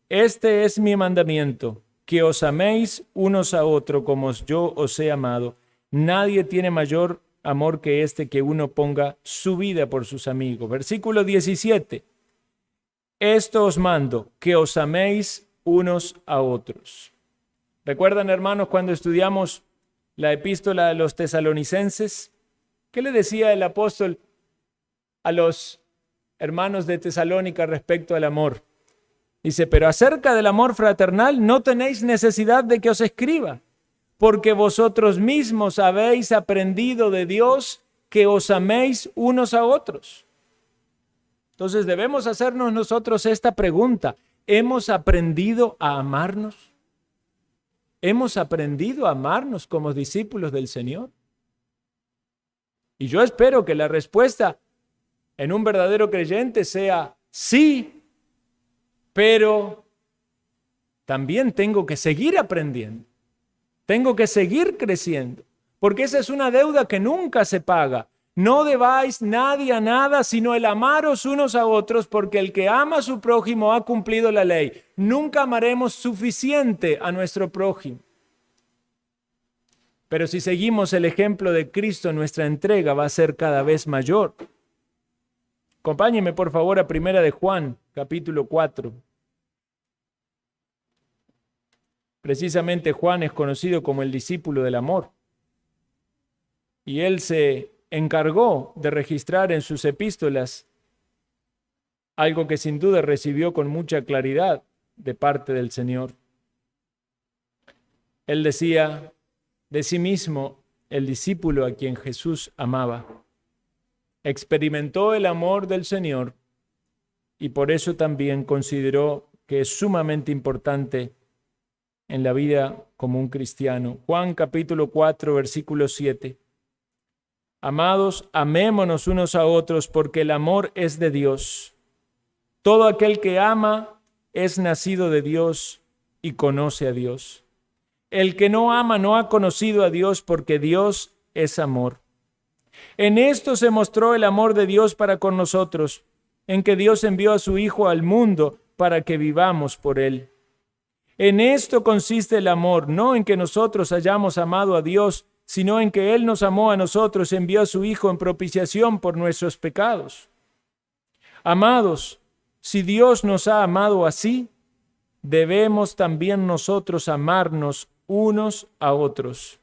Speaker 1: Este es mi mandamiento, que os améis unos a otros como yo os he amado. Nadie tiene mayor amor que este, que uno ponga su vida por sus amigos. Versículo 17. Esto os mando, que os améis unos a otros. ¿Recuerdan, hermanos, cuando estudiamos la epístola de los tesalonicenses? ¿Qué le decía el apóstol a los hermanos de Tesalónica respecto al amor? Dice, pero acerca del amor fraternal no tenéis necesidad de que os escriba, porque vosotros mismos habéis aprendido de Dios que os améis unos a otros. Entonces debemos hacernos nosotros esta pregunta. ¿Hemos aprendido a amarnos? ¿Hemos aprendido a amarnos como discípulos del Señor? Y yo espero que la respuesta en un verdadero creyente sea sí, pero también tengo que seguir aprendiendo. Tengo que seguir creciendo, porque esa es una deuda que nunca se paga. No debáis nadie a nada, sino el amaros unos a otros, porque el que ama a su prójimo ha cumplido la ley. Nunca amaremos suficiente a nuestro prójimo. Pero si seguimos el ejemplo de Cristo, nuestra entrega va a ser cada vez mayor. Acompáñenme, por favor, a 1 de Juan, capítulo 4. Precisamente Juan es conocido como el discípulo del amor. Y él se encargó de registrar en sus epístolas algo que sin duda recibió con mucha claridad de parte del Señor. Él decía de sí mismo, el discípulo a quien Jesús amaba, experimentó el amor del Señor y por eso también consideró que es sumamente importante en la vida como un cristiano. Juan capítulo 4, versículo 7. Amados, amémonos unos a otros, porque el amor es de Dios. Todo aquel que ama es nacido de Dios y conoce a Dios. El que no ama no ha conocido a Dios, porque Dios es amor. En esto se mostró el amor de Dios para con nosotros, en que Dios envió a su Hijo al mundo para que vivamos por él. En esto consiste el amor, no en que nosotros hayamos amado a Dios, sino en que Él nos amó a nosotros y envió a su Hijo en propiciación por nuestros pecados. Amados, si Dios nos ha amado así, debemos también nosotros amarnos unos a otros.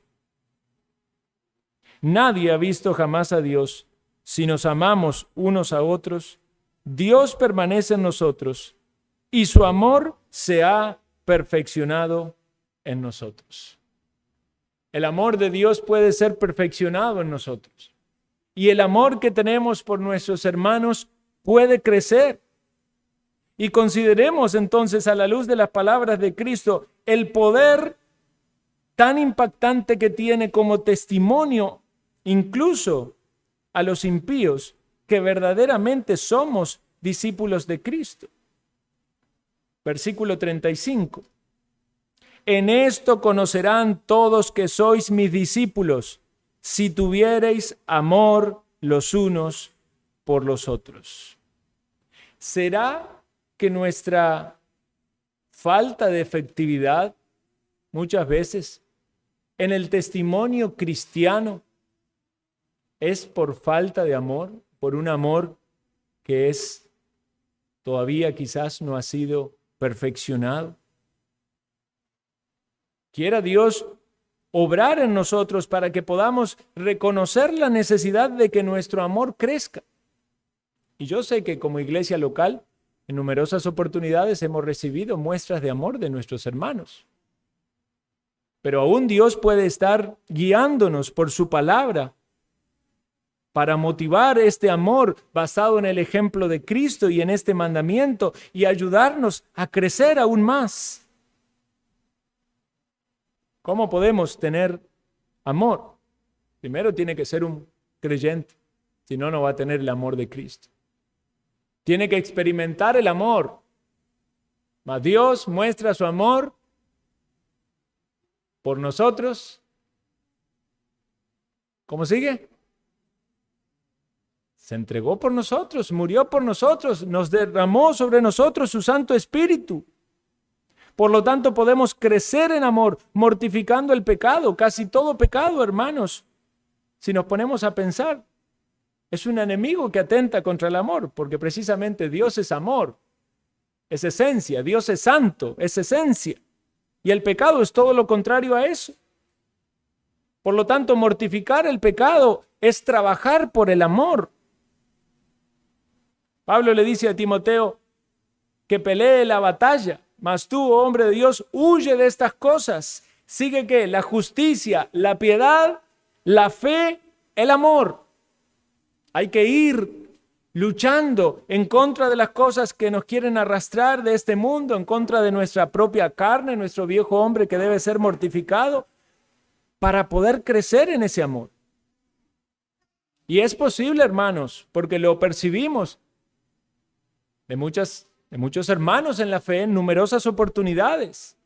Speaker 1: Nadie ha visto jamás a Dios. Si nos amamos unos a otros, Dios permanece en nosotros y su amor se ha perfeccionado en nosotros. El amor de Dios puede ser perfeccionado en nosotros. Y el amor que tenemos por nuestros hermanos puede crecer. Y consideremos entonces, a la luz de las palabras de Cristo, el poder tan impactante que tiene como testimonio incluso a los impíos, que verdaderamente somos discípulos de Cristo. Versículo 35. En esto conocerán todos que sois mis discípulos, si tuviereis amor los unos por los otros. ¿Será que nuestra falta de efectividad muchas veces en el testimonio cristiano es por falta de amor, por un amor que todavía quizás no ha sido perfeccionado? Quiera Dios obrar en nosotros para que podamos reconocer la necesidad de que nuestro amor crezca. Y yo sé que como iglesia local, en numerosas oportunidades hemos recibido muestras de amor de nuestros hermanos. Pero aún Dios puede estar guiándonos por su palabra para motivar este amor basado en el ejemplo de Cristo y en este mandamiento y ayudarnos a crecer aún más. ¿Cómo podemos tener amor? Primero tiene que ser un creyente, si no, no va a tener el amor de Cristo. Tiene que experimentar el amor. Mas Dios muestra su amor por nosotros. ¿Cómo sigue? Se entregó por nosotros, murió por nosotros, nos derramó sobre nosotros su Santo Espíritu. Por lo tanto, podemos crecer en amor, mortificando el pecado, casi todo pecado, hermanos. Si nos ponemos a pensar, es un enemigo que atenta contra el amor, porque precisamente Dios es amor, es esencia, Dios es santo, es esencia. Y el pecado es todo lo contrario a eso. Por lo tanto, mortificar el pecado es trabajar por el amor. Pablo le dice a Timoteo que pelee la batalla, mas tú, oh hombre de Dios, huye de estas cosas. Sigue ¿qué? La justicia, la piedad, la fe, el amor. Hay que ir luchando en contra de las cosas que nos quieren arrastrar de este mundo, en contra de nuestra propia carne, nuestro viejo hombre que debe ser mortificado, para poder crecer en ese amor. Y es posible, hermanos, porque lo percibimos de muchos hermanos en la fe en numerosas oportunidades.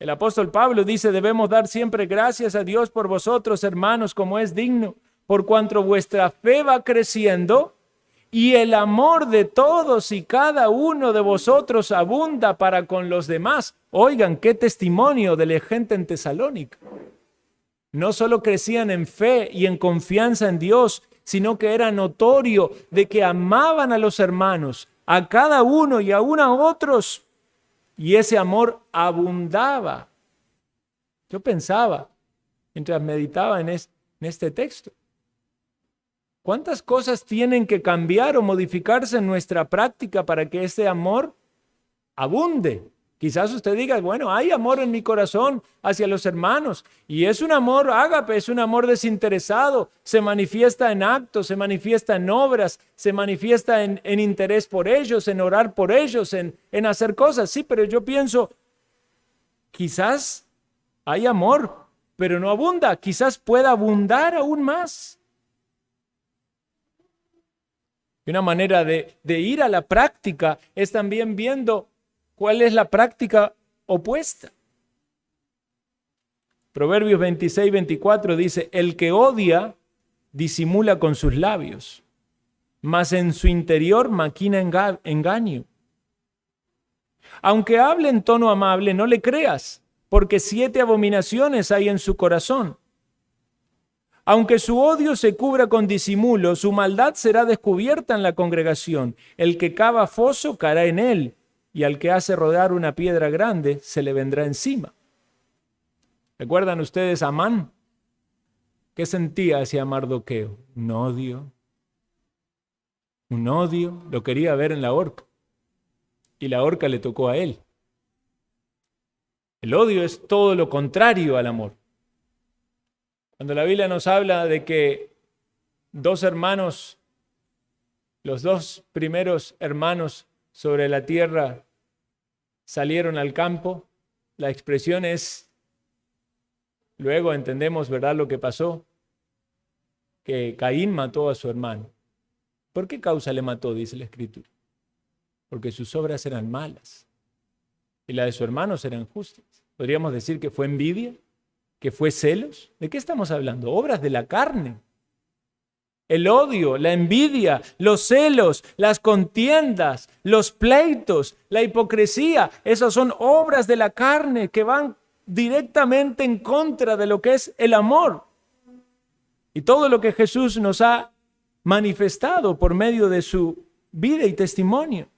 Speaker 1: El apóstol Pablo dice, debemos dar siempre gracias a Dios por vosotros, hermanos, como es digno, por cuanto vuestra fe va creciendo y el amor de todos y cada uno de vosotros abunda para con los demás. Oigan, qué testimonio de la gente en Tesalónica. No solo crecían en fe y en confianza en Dios, sino que era notorio de que amaban a los hermanos, a cada uno y aún a otros, y ese amor abundaba. Yo pensaba, mientras meditaba en este texto, ¿cuántas cosas tienen que cambiar o modificarse en nuestra práctica para que ese amor abunde? Quizás usted diga, bueno, hay amor en mi corazón hacia los hermanos y es un amor ágape, es un amor desinteresado, se manifiesta en actos, se manifiesta en obras, se manifiesta en interés por ellos, en orar por ellos, en hacer cosas. Sí, pero yo pienso, quizás hay amor, pero no abunda, quizás pueda abundar aún más. Y una manera de ir a la práctica es también viendo ¿cuál es la práctica opuesta? Proverbios 26-24 dice, el que odia disimula con sus labios, mas en su interior maquina engaño. Aunque hable en tono amable, no le creas, porque 7 abominaciones hay en su corazón. Aunque su odio se cubra con disimulo, su maldad será descubierta en la congregación. El que cava foso caerá en él, y al que hace rodar una piedra grande se le vendrá encima. ¿Recuerdan ustedes a Amán? ¿Qué sentía hacia Mardoqueo? Un odio, lo quería ver en la horca, y la horca le tocó a él. El odio es todo lo contrario al amor. Cuando la Biblia nos habla de que 2 hermanos, los 2 primeros hermanos sobre la tierra salieron al campo, la expresión es, luego entendemos, ¿verdad?, lo que pasó, que Caín mató a su hermano. ¿Por qué causa le mató?, dice la Escritura. Porque sus obras eran malas y las de su hermano eran justas. Podríamos decir que fue envidia, que fue celos. ¿De qué estamos hablando? Obras de la carne. El odio, la envidia, los celos, las contiendas, los pleitos, la hipocresía, esas son obras de la carne que van directamente en contra de lo que es el amor. Y todo lo que Jesús nos ha manifestado por medio de su vida y testimonio.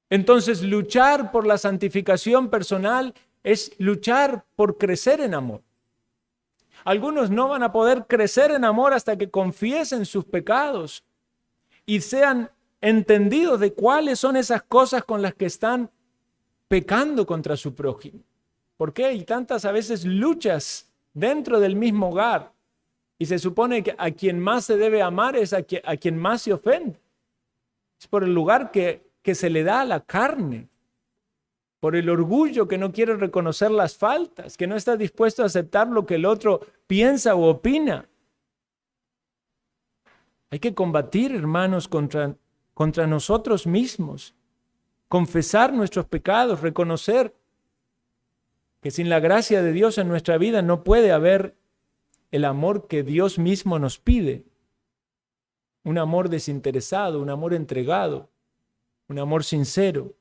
Speaker 1: Entonces, luchar por la santificación personal es luchar por crecer en amor. Algunos no van a poder crecer en amor hasta que confiesen sus pecados y sean entendidos de cuáles son esas cosas con las que están pecando contra su prójimo. ¿Por qué hay tantas a veces luchas dentro del mismo hogar? Y se supone que a quien más se debe amar es a quien más se ofende. Es por el lugar que se le da a la carne, por el orgullo que no quiere reconocer las faltas, que no está dispuesto a aceptar lo que el otro piensa o opina. Hay que combatir, hermanos, contra nosotros mismos, confesar nuestros pecados, reconocer que sin la gracia de Dios en nuestra vida no puede haber el amor que Dios mismo nos pide. Un amor desinteresado, un amor entregado, un amor sincero,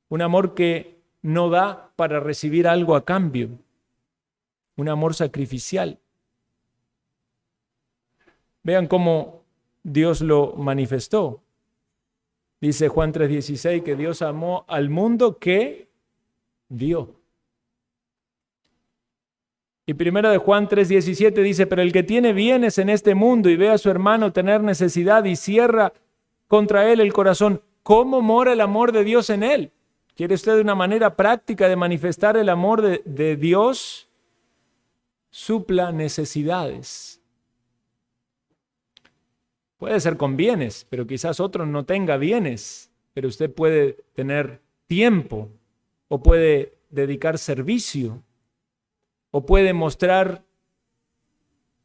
Speaker 1: un amor que no da para recibir algo a cambio, un amor sacrificial. Vean cómo Dios lo manifestó. Dice Juan 3:16 que Dios amó al mundo que dio. Y primera de Juan 3:17 dice, pero el que tiene bienes en este mundo y ve a su hermano tener necesidad y cierra contra él el corazón, ¿cómo mora el amor de Dios en él? ¿Quiere usted una manera práctica de manifestar el amor de Dios? Supla necesidades. Puede ser con bienes, pero quizás otro no tenga bienes, pero usted puede tener tiempo o puede dedicar servicio o puede mostrar,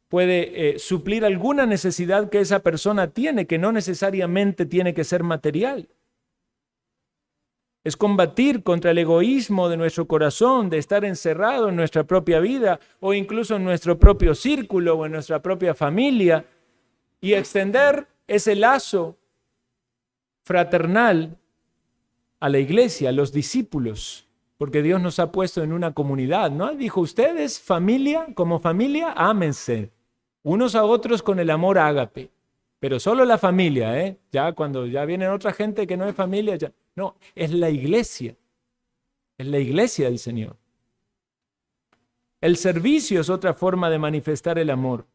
Speaker 1: puede suplir alguna necesidad que esa persona tiene, que no necesariamente tiene que ser material. Es combatir contra el egoísmo de nuestro corazón, de estar encerrado en nuestra propia vida o incluso en nuestro propio círculo o en nuestra propia familia y extender ese lazo fraternal a la iglesia, a los discípulos, porque Dios nos ha puesto en una comunidad, ¿no? Dijo, ustedes, familia, como familia, ámense unos a otros con el amor ágape, pero solo la familia, ¿eh? Ya cuando ya viene otra gente que no es familia, ya no, es la iglesia del Señor. El servicio es otra forma de manifestar el amor.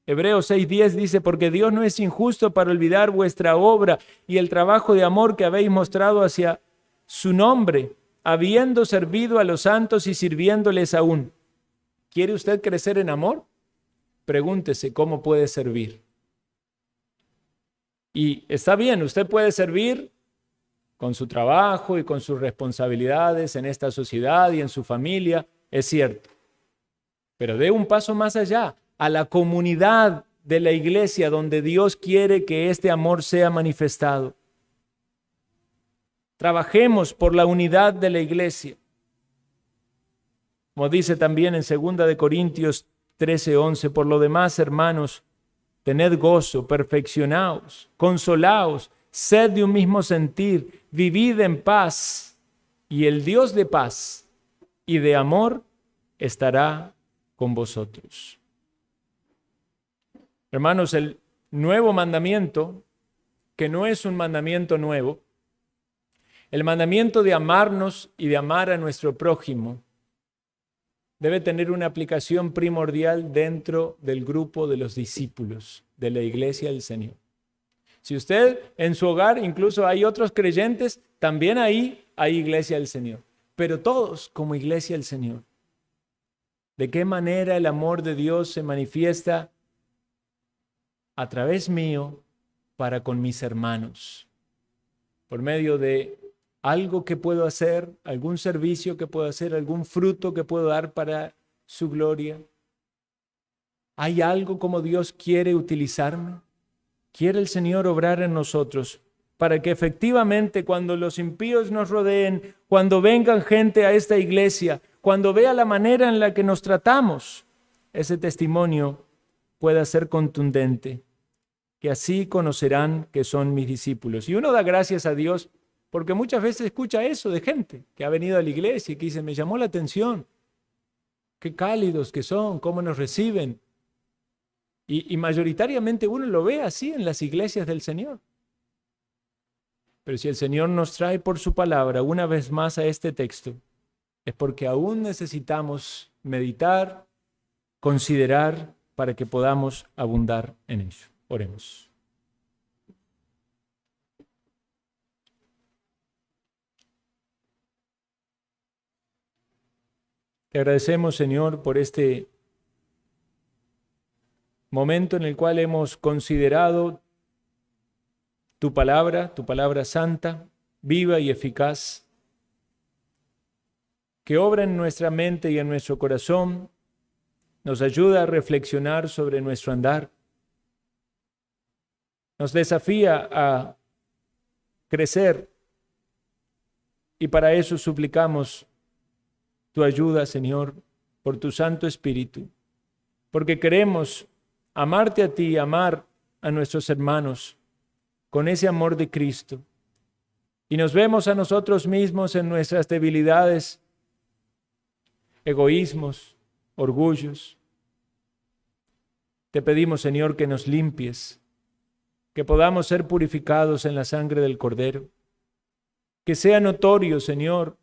Speaker 1: Hebreos 6:10 dice, porque Dios no es injusto para olvidar vuestra obra y el trabajo de amor que habéis mostrado hacia su nombre, habiendo servido a los santos y sirviéndoles aún. ¿Quiere usted crecer en amor? Pregúntese cómo puede servir. Y está bien, usted puede servir con su trabajo y con sus responsabilidades en esta sociedad y en su familia, es cierto. Pero dé un paso más allá, a la comunidad de la iglesia donde Dios quiere que este amor sea manifestado. Trabajemos por la unidad de la iglesia. Como dice también en 2 Corintios 13:11, por lo demás, hermanos, tened gozo, perfeccionaos, consolaos, sed de un mismo sentir, vivid en paz, y el Dios de paz y de amor estará con vosotros. Hermanos, el nuevo mandamiento, que no es un mandamiento nuevo, el mandamiento de amarnos y de amar a nuestro prójimo, debe tener una aplicación primordial dentro del grupo de los discípulos de la iglesia del Señor. Si usted en su hogar, incluso hay otros creyentes, también ahí hay iglesia del Señor, pero todos como iglesia del Señor. ¿De qué manera el amor de Dios se manifiesta a través mío para con mis hermanos? Por medio de algo que puedo hacer, algún servicio que puedo hacer, algún fruto que puedo dar para su gloria. ¿Hay algo como Dios quiere utilizarme? ¿Quiere el Señor obrar en nosotros para que efectivamente cuando los impíos nos rodeen, cuando vengan gente a esta iglesia, cuando vea la manera en la que nos tratamos, ese testimonio pueda ser contundente, que así conocerán que son mis discípulos? Y uno da gracias a Dios porque muchas veces escucha eso de gente que ha venido a la iglesia y que dice, me llamó la atención, qué cálidos que son, cómo nos reciben. Y mayoritariamente uno lo ve así en las iglesias del Señor. Pero si el Señor nos trae por su palabra una vez más a este texto, es porque aún necesitamos meditar, considerar, para que podamos abundar en ello. Oremos. Te agradecemos, Señor, por este momento en el cual hemos considerado tu palabra santa, viva y eficaz, que obra en nuestra mente y en nuestro corazón, nos ayuda a reflexionar sobre nuestro andar, nos desafía a crecer y para eso suplicamos tu ayuda, Señor, por tu Santo Espíritu, porque queremos amarte a ti, amar a nuestros hermanos con ese amor de Cristo. Y nos vemos a nosotros mismos en nuestras debilidades, egoísmos, orgullos. Te pedimos, Señor, que nos limpies, que podamos ser purificados en la sangre del Cordero, que sea notorio, Señor,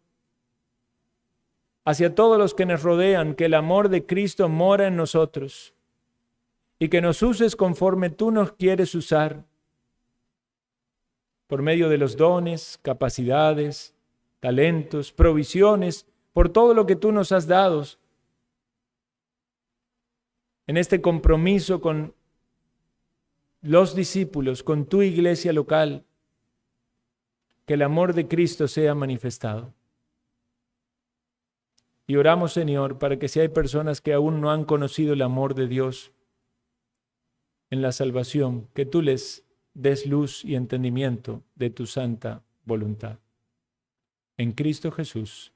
Speaker 1: hacia todos los que nos rodean, que el amor de Cristo mora en nosotros y que nos uses conforme tú nos quieres usar, por medio de los dones, capacidades, talentos, provisiones, por todo lo que tú nos has dado, en este compromiso con los discípulos, con tu iglesia local, que el amor de Cristo sea manifestado. Y oramos, Señor, para que si hay personas que aún no han conocido el amor de Dios en la salvación, que tú les des luz y entendimiento de tu santa voluntad. En Cristo Jesús.